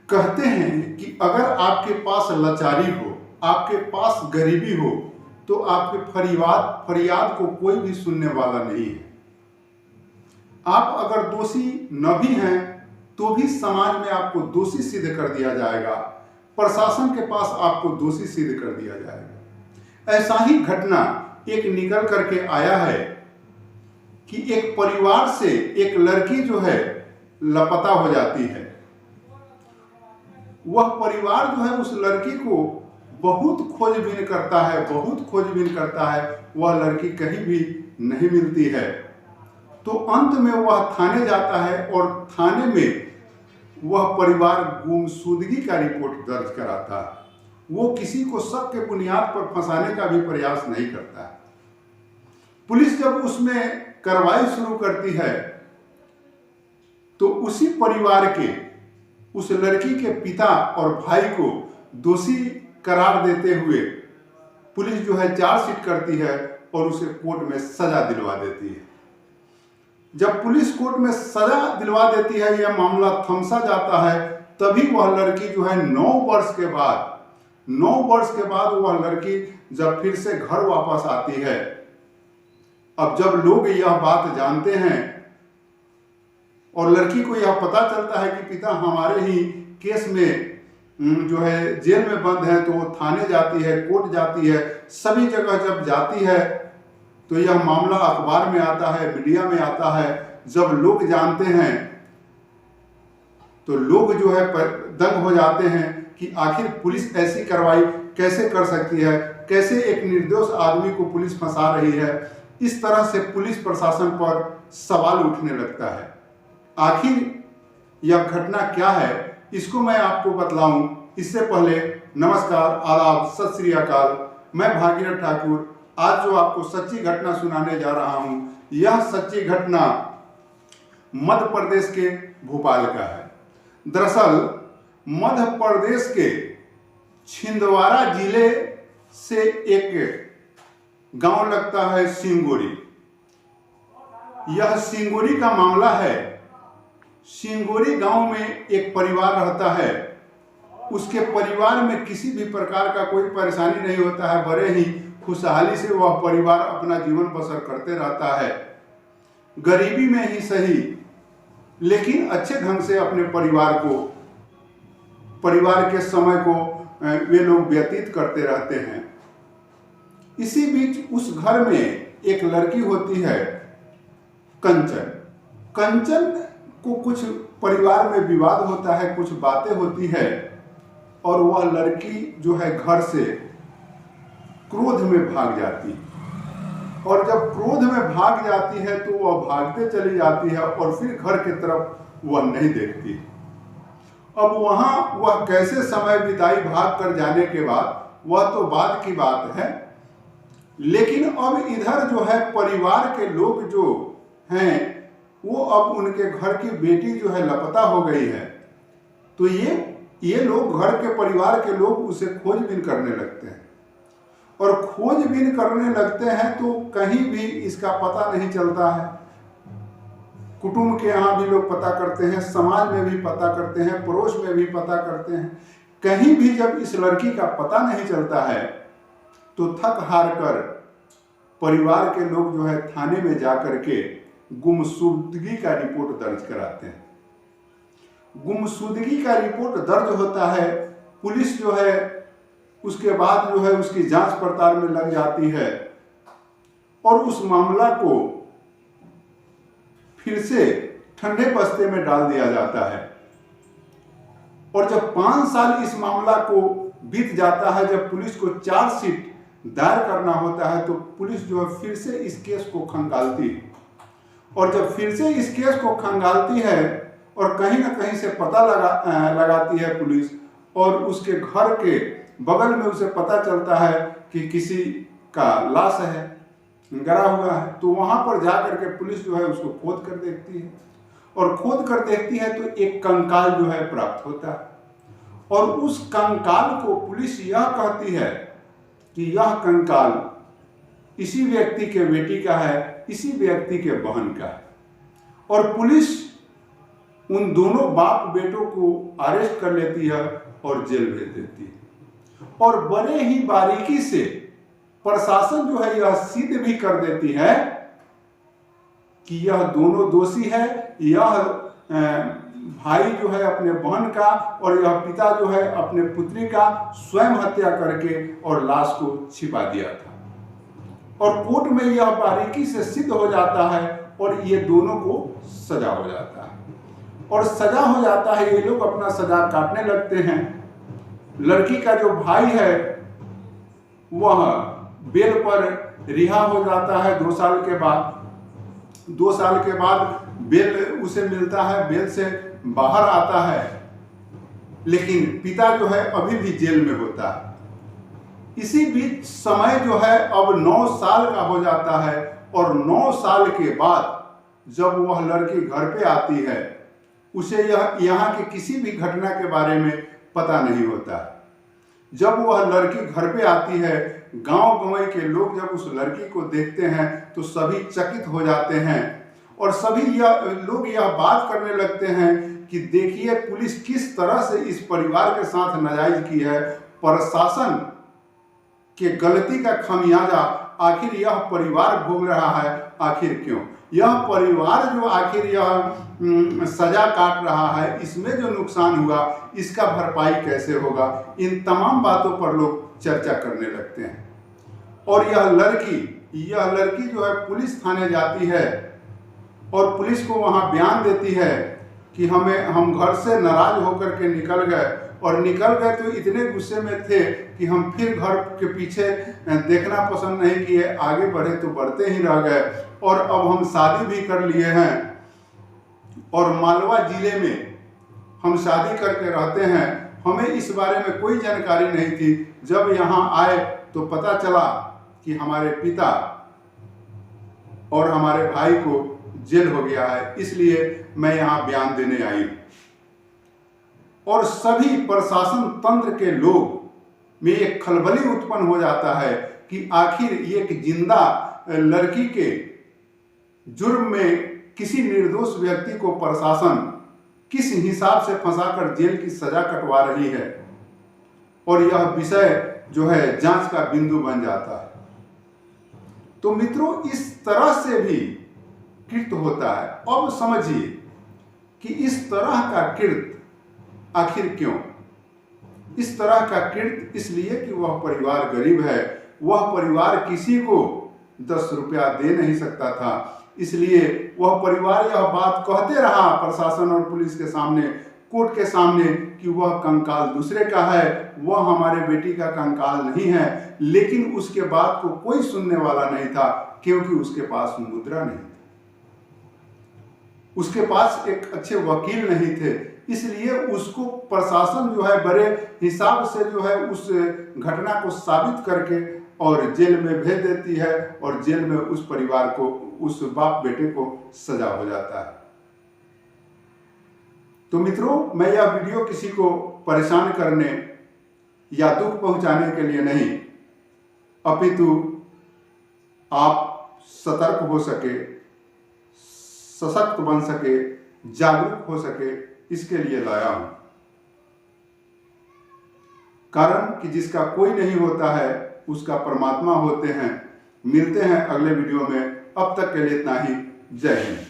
कहते हैं कि अगर आपके पास लाचारी हो, आपके पास गरीबी हो, तो आपके फरियाद को कोई भी सुनने वाला नहीं है। आप अगर दोषी न भी हैं तो भी समाज में आपको दोषी सिद्ध कर दिया जाएगा, प्रशासन के पास आपको दोषी सिद्ध कर दिया जाएगा। ऐसा ही घटना एक निकल करके आया है कि एक परिवार से एक लड़की जो है लापता हो जाती है। वह परिवार जो है उस लड़की को बहुत खोजबीन करता है, बहुत खोजबीन करता है, वह लड़की कहीं भी नहीं मिलती है। तो अंत में वह थाने जाता है और थाने में वह परिवार गुमशुदगी का रिपोर्ट दर्ज कराता है। वो किसी को शक के बुनियाद पर फंसाने का भी प्रयास नहीं करता है। पुलिस जब उसमें कार्रवाई शुरू करती है तो उसी परिवार के उस लड़की के पिता और भाई को दोषी करार देते हुए पुलिस जो है चार्जशीट करती है और उसे कोर्ट में सजा दिलवा देती है। जब पुलिस कोर्ट में सजा दिलवा देती है, यह मामला थमसा जाता है, तभी वह लड़की जो है 9 वर्ष के बाद वह लड़की जब फिर से घर वापस आती है। अब जब लोग यह बात जानते हैं और लड़की को यह पता चलता है कि पिता हमारे ही केस में जो है जेल में बंद है, तो वो थाने जाती है, कोर्ट जाती है, सभी जगह जब जाती है तो यह मामला अखबार में आता है, मीडिया में आता है। जब लोग जानते हैं तो लोग जो है दंग हो जाते हैं कि आखिर पुलिस ऐसी कार्रवाई कैसे कर सकती है, कैसे एक निर्दोष आदमी को पुलिस फंसा रही है। इस तरह से पुलिस प्रशासन पर सवाल उठने लगता है। आखिर यह घटना क्या है, इसको मैं आपको बतलाऊं इससे पहले नमस्कार, आदाब, सत श्री अकाल। मैं भागीरथ ठाकुर आज जो आपको सच्ची घटना सुनाने जा रहा हूं, यह सच्ची घटना मध्य प्रदेश के भोपाल का है। दरअसल मध्य प्रदेश के छिंदवाड़ा जिले से एक गांव लगता है सिंगोरी। यह सिंगोरी का मामला है। सिंगोरी गांव में एक परिवार रहता है। उसके परिवार में किसी भी प्रकार का कोई परेशानी नहीं होता है, बड़े ही खुशहाली से वह परिवार अपना जीवन बसर करते रहता है, गरीबी में ही सही, लेकिन अच्छे ढंग से अपने परिवार के समय को वे लोग व्यतीत करते रहते हैं। इसी बीच उस घर में एक लड़की होती है, कंचन। कंचन को कुछ परिवार में विवाद होता है, कुछ बातें होती है और वह लड़की जो है घर से क्रोध में भाग जाती है। और जब क्रोध में भाग जाती है तो वह भागते चली जाती है और फिर घर की तरफ वह नहीं देखती। अब वहां वह कैसे समय बिताई भाग कर जाने के बाद, वह तो बाद की बात है। लेकिन अब इधर जो है परिवार के लोग जो हैं वो अब उनके घर की बेटी जो है लापता हो गई है, तो ये लोग, घर के परिवार के लोग उसे खोजबीन करने लगते हैं। और खोजबीन करने लगते हैं तो कहीं भी इसका पता नहीं चलता है। कुटुंब के यहाँ भी लोग पता करते हैं, समाज में भी पता करते हैं, पड़ोस में भी पता करते हैं। कहीं भी जब इस लड़की का पता नहीं चलता है तो थक हार कर परिवार के लोग जो है थाने में जाकर के गुमशुदगी का रिपोर्ट दर्ज कराते हैं। गुमशुदगी का रिपोर्ट दर्ज होता है, पुलिस जो है उसके बाद जो है उसकी जांच पड़ताल में लग जाती है और उस मामला को फिर से ठंडे बस्ते में डाल दिया जाता है। और जब 5 साल इस मामला को बीत जाता है, जब पुलिस को चार्जशीट दायर करना होता है, तो पुलिस जो है फिर से इस केस को खंगालती है। और जब फिर से इस केस को खंगालती है और कहीं ना कहीं से पता लगाती है पुलिस, और उसके घर के बगल में उसे पता चलता है कि किसी का लाश है, गड़ा हुआ है, तो वहां पर जाकर के पुलिस जो है उसको खोद कर देखती है। और खोद कर देखती है तो एक कंकाल जो है प्राप्त होता है। और उस कंकाल को पुलिस यह कहती है कि यह कंकाल इसी व्यक्ति के बेटी का है, इसी व्यक्ति के बहन का है। और पुलिस उन दोनों बाप बेटों को अरेस्ट कर लेती है और जेल भेज देती है। और बड़े ही बारीकी से प्रशासन जो है यह सिद्ध भी कर देती है कि यह दोनों दोषी है। यह भाई जो है अपने बहन का और यह पिता जो है अपने पुत्री का स्वयं हत्या करके और लाश को छिपा दिया था। और कोर्ट में यह बारीकी से सिद्ध हो जाता है और ये दोनों को सजा हो जाता है। और सजा हो जाता है, ये लोग अपना सजा काटने लगते हैं। लड़की का जो भाई है वह बेल पर रिहा हो जाता है 2 साल के बाद। 2 साल के बाद बेल उसे मिलता है, बेल से बाहर आता है, लेकिन पिता जो है अभी भी जेल में होता है। इसी बीच समय जो है अब 9 साल का हो जाता है और 9 साल के बाद जब वह लड़की घर पे आती है, उसे यहाँ के किसी भी घटना के बारे में पता नहीं होता। जब वह लड़की घर पे आती है, गांव गंवई के लोग जब उस लड़की को देखते हैं तो सभी चकित हो जाते हैं और सभी लोग यह बात करने लगते हैं कि देखिए पुलिस किस तरह से इस परिवार के साथ नाजायज की है। प्रशासन के गलती का खामियाजा आखिर यह परिवार भोग रहा है, आखिर क्यों? यह परिवार जो आखिर यह सजा काट रहा है, इसमें जो नुकसान हुआ इसका भरपाई कैसे होगा? इन तमाम बातों पर लोग चर्चा करने लगते हैं। और यह लड़की जो है पुलिस थाने जाती है और पुलिस को वहां बयान देती है कि हम घर से नाराज होकर के निकल गए और निकल गए तो इतने गुस्से में थे कि हम फिर घर के पीछे देखना पसंद नहीं किए, आगे बढ़े तो बढ़ते ही रह गए और अब हम शादी भी कर लिए हैं और मालवा जिले में हम शादी करके रहते हैं। हमें इस बारे में कोई जानकारी नहीं थी। जब यहाँ आए तो पता चला कि हमारे पिता और हमारे भाई को जेल हो गया है, इसलिए मैं यहाँ बयान देने आई। और सभी प्रशासन तंत्र के लोग में एक खलबली उत्पन्न हो जाता है कि आखिर एक जिंदा लड़की के जुर्म में किसी निर्दोष व्यक्ति को प्रशासन किस हिसाब से फंसाकर जेल की सजा कटवा रही है। और यह विषय जो है जांच का बिंदु बन जाता है। तो मित्रों, इस तरह से भी कृत्य होता है। अब समझिए कि इस तरह का कृत्य आखिर क्यों? इस तरह का कृत्य इसलिए कि वह परिवार गरीब है। वह परिवार किसी को 10 रुपया दे नहीं सकता था, इसलिए वह परिवार यह बात कहते रहा प्रशासन और पुलिस के सामने, कोर्ट के सामने, कि वह कंकाल दूसरे का है, वह हमारे बेटी का कंकाल नहीं है। लेकिन उसके बाद को कोई सुनने वाला नहीं था, क्योंकि उसके पास मुद्रा नहीं थी, उसके पास एक अच्छे वकील नहीं थे। इसलिए उसको प्रशासन जो है बड़े हिसाब से जो है उस घटना को साबित करके और जेल में भेज देती है और जेल में उस परिवार को, उस बाप बेटे को सजा हो जाता है। तो मित्रों, मैं यह वीडियो किसी को परेशान करने या दुख पहुंचाने के लिए नहीं, अपितु आप सतर्क हो सके, सशक्त बन सके, जागरूक हो सके, इसके लिए लाया हूं। कारण कि जिसका कोई नहीं होता है उसका परमात्मा होते हैं। मिलते हैं अगले वीडियो में, अब तक के लिए इतना ही। जय हिंद।